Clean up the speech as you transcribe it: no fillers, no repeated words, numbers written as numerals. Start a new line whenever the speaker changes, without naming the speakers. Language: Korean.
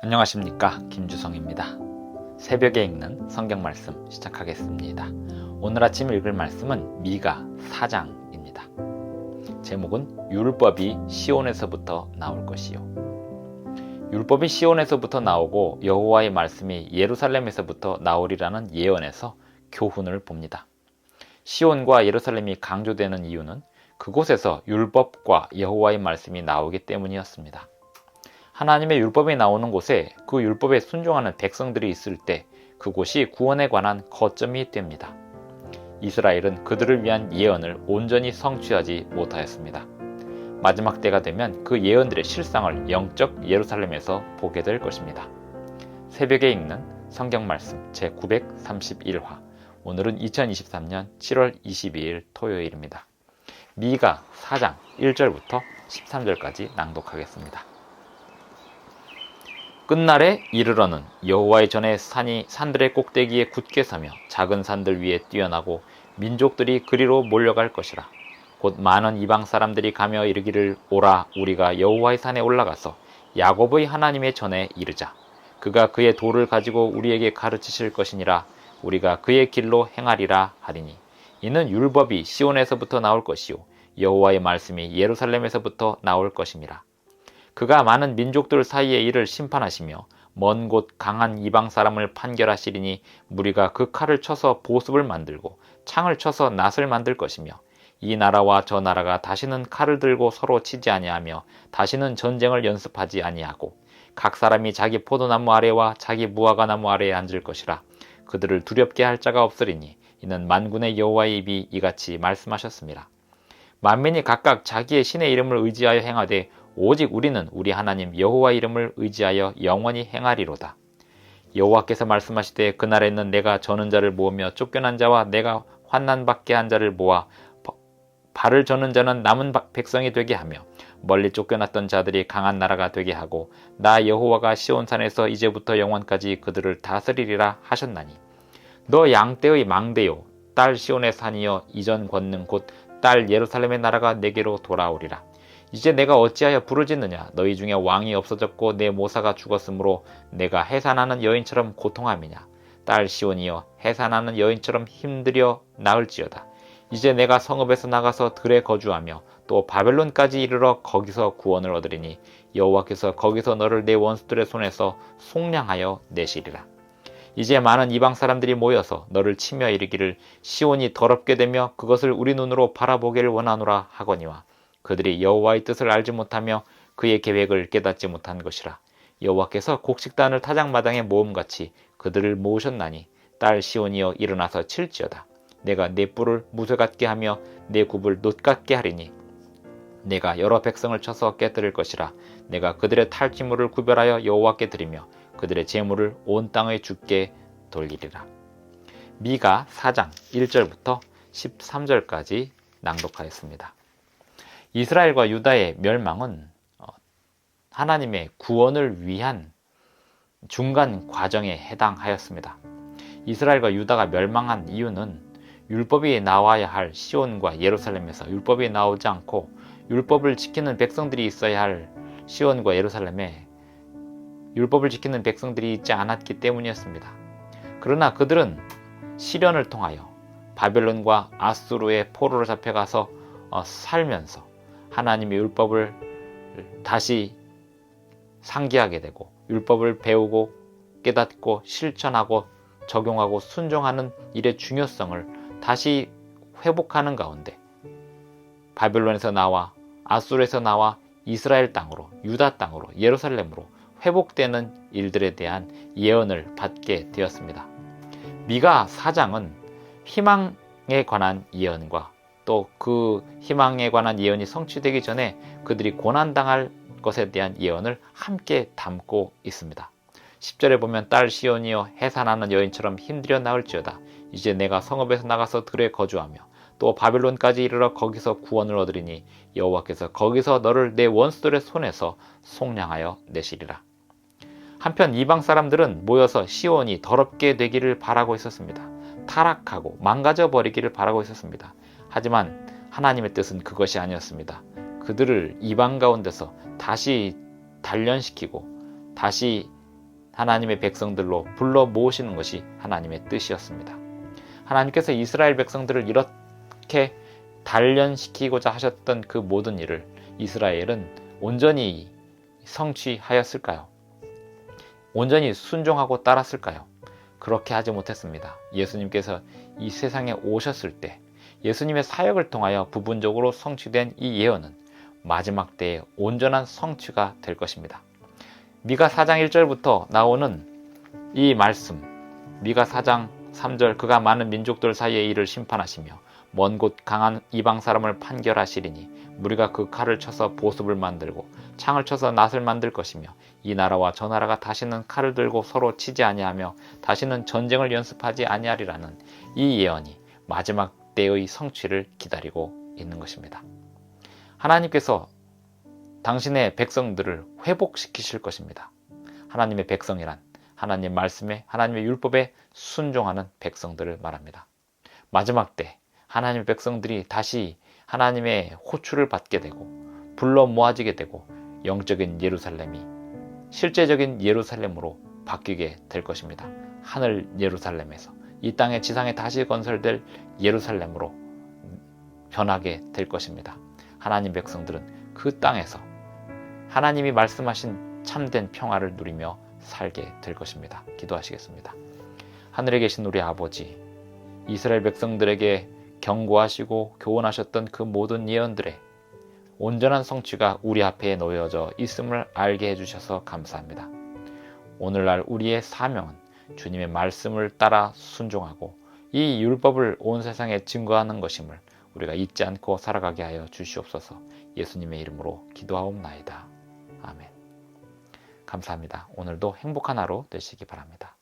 안녕하십니까, 김주성입니다. 새벽에 읽는 성경 말씀 시작하겠습니다. 오늘 아침 읽을 말씀은 미가 4장입니다. 제목은 율법이 시온에서부터 나올 것이요. 율법이 시온에서부터 나오고 여호와의 말씀이 예루살렘에서부터 나오리라는 예언에서 교훈을 봅니다. 시온과 예루살렘이 강조되는 이유는 그곳에서 율법과 여호와의 말씀이 나오기 때문이었습니다. 하나님의 율법이 나오는 곳에 그 율법에 순종하는 백성들이 있을 때 그곳이 구원에 관한 거점이 됩니다. 이스라엘은 그들을 위한 예언을 온전히 성취하지 못하였습니다. 마지막 때가 되면 그 예언들의 실상을 영적 예루살렘에서 보게 될 것입니다. 새벽에 읽는 성경 말씀 제931화. 오늘은 2023년 7월 22일 토요일입니다. 미가 4장 1절부터 13절까지 낭독하겠습니다. 끝날에 이르러는 여호와의 전에 산이 산들의 꼭대기에 굳게 서며 작은 산들 위에 뛰어나고 민족들이 그리로 몰려갈 것이라. 곧 많은 이방 사람들이 가며 이르기를 오라 우리가 여호와의 산에 올라가서 야곱의 하나님의 전에 이르자. 그가 그의 도를 가지고 우리에게 가르치실 것이니라. 우리가 그의 길로 행하리라 하리니. 이는 율법이 시온에서부터 나올 것이요 여호와의 말씀이 예루살렘에서부터 나올 것임이라. 그가 많은 민족들 사이에 이를 심판하시며 먼 곳 강한 이방 사람을 판결하시리니 무리가 그 칼을 쳐서 보습을 만들고 창을 쳐서 낫을 만들 것이며 이 나라와 저 나라가 다시는 칼을 들고 서로 치지 아니하며 다시는 전쟁을 연습하지 아니하고 각 사람이 자기 포도나무 아래와 자기 무화과나무 아래에 앉을 것이라. 그들을 두렵게 할 자가 없으리니 이는 만군의 여호와의 입이 이같이 말씀하셨습니다. 만민이 각각 자기의 신의 이름을 의지하여 행하되 오직 우리는 우리 하나님 여호와 이름을 의지하여 영원히 행하리로다. 여호와께서 말씀하시되 그날에는 내가 저는 자를 모으며 쫓겨난 자와 내가 환난받게 한 자를 모아 발을 저는 자는 남은 백성이 되게 하며 멀리 쫓겨났던 자들이 강한 나라가 되게 하고 나 여호와가 시온산에서 이제부터 영원까지 그들을 다스리리라 하셨나니 너 양떼의 망대요 딸 시온의 산이여 이전 권능 곧 딸 예루살렘의 나라가 내게로 돌아오리라. 이제 내가 어찌하여 부르짖느냐. 너희 중에 왕이 없어졌고 내 모사가 죽었으므로 내가 해산하는 여인처럼 고통함이냐. 딸 시온이여 해산하는 여인처럼 힘들여 나을지어다. 이제 내가 성읍에서 나가서 들에 거주하며 또 바벨론까지 이르러 거기서 구원을 얻으리니 여호와께서 거기서 너를 내 원수들의 손에서 속량하여 내시리라. 이제 많은 이방 사람들이 모여서 너를 치며 이르기를 시온이 더럽게 되며 그것을 우리 눈으로 바라보기를 원하노라 하거니와 그들이 여호와의 뜻을 알지 못하며 그의 계획을 깨닫지 못한 것이라. 여호와께서 곡식단을 타작마당에 모음같이 그들을 모으셨나니 딸 시온이여 일어나서 칠지어다. 내가 내 뿔을 무쇠 같게 하며 내 굽을 놋 같게 하리니 내가 여러 백성을 쳐서 깨뜨릴 것이라. 내가 그들의 탈취물을 구별하여 여호와께 드리며 그들의 재물을 온 땅의 주께 돌리리라. 미가 4장 1절부터 13절까지 낭독하였습니다. 이스라엘과 유다의 멸망은 하나님의 구원을 위한 중간 과정에 해당하였습니다. 이스라엘과 유다가 멸망한 이유는 율법이 나와야 할 시온과 예루살렘에서 율법이 나오지 않고 율법을 지키는 백성들이 있어야 할 시온과 예루살렘에 율법을 지키는 백성들이 있지 않았기 때문이었습니다. 그러나 그들은 시련을 통하여 바벨론과 아수르의 포로로 잡혀가서 살면서 하나님의 율법을 다시 상기하게 되고 율법을 배우고 깨닫고 실천하고 적용하고 순종하는 일의 중요성을 다시 회복하는 가운데 바벨론에서 나와 아수르에서 나와 이스라엘 땅으로 유다 땅으로 예루살렘으로 회복되는 일들에 대한 예언을 받게 되었습니다. 미가 4장은 희망에 관한 예언과 또 그 희망에 관한 예언이 성취되기 전에 그들이 고난당할 것에 대한 예언을 함께 담고 있습니다. 10절에 보면 딸 시온이여 해산하는 여인처럼 힘들여 나을지어다. 이제 내가 성읍에서 나가서 들에 거주하며 또 바벨론까지 이르러 거기서 구원을 얻으리니 여호와께서 거기서 너를 내 원수들의 손에서 속량하여 내시리라. 한편 이방 사람들은 모여서 시온이 더럽게 되기를 바라고 있었습니다. 타락하고 망가져 버리기를 바라고 있었습니다. 하지만 하나님의 뜻은 그것이 아니었습니다. 그들을 이방 가운데서 다시 단련시키고 다시 하나님의 백성들로 불러 모으시는 것이 하나님의 뜻이었습니다. 하나님께서 이스라엘 백성들을 이렇게 단련시키고자 하셨던 그 모든 일을 이스라엘은 온전히 성취하였을까요? 온전히 순종하고 따랐을까요? 그렇게 하지 못했습니다. 예수님께서 이 세상에 오셨을 때 예수님의 사역을 통하여 부분적으로 성취된 이 예언은 마지막 때의 온전한 성취가 될 것입니다. 미가 4장 1절부터 나오는 이 말씀, 미가 4장 3절, 그가 많은 민족들 사이의 일을 심판하시며 먼 곳 강한 이방 사람을 판결하시리니 무리가 그 칼을 쳐서 보습을 만들고 창을 쳐서 낫을 만들 것이며 이 나라와 저 나라가 다시는 칼을 들고 서로 치지 아니하며 다시는 전쟁을 연습하지 아니하리라는 이 예언이 마지막 때의 성취를 기다리고 있는 것입니다. 하나님께서 당신의 백성들을 회복시키실 것입니다. 하나님의 백성이란 하나님 말씀에, 하나님의 율법에 순종하는 백성들을 말합니다. 마지막 때 하나님의 백성들이 다시 하나님의 호출을 받게 되고 불러 모아지게 되고 영적인 예루살렘이 실제적인 예루살렘으로 바뀌게 될 것입니다. 하늘 예루살렘에서 이 땅의 지상에 다시 건설될 예루살렘으로 변하게 될 것입니다. 하나님 백성들은 그 땅에서 하나님이 말씀하신 참된 평화를 누리며 살게 될 것입니다. 기도하시겠습니다. 하늘에 계신 우리 아버지, 이스라엘 백성들에게 경고하시고 교훈하셨던 그 모든 예언들의 온전한 성취가 우리 앞에 놓여져 있음을 알게 해주셔서 감사합니다. 오늘날 우리의 사명은 주님의 말씀을 따라 순종하고 이 율법을 온 세상에 증거하는 것임을 우리가 잊지 않고 살아가게 하여 주시옵소서. 예수님의 이름으로 기도하옵나이다. 아멘. 감사합니다. 오늘도 행복한 하루 되시기 바랍니다.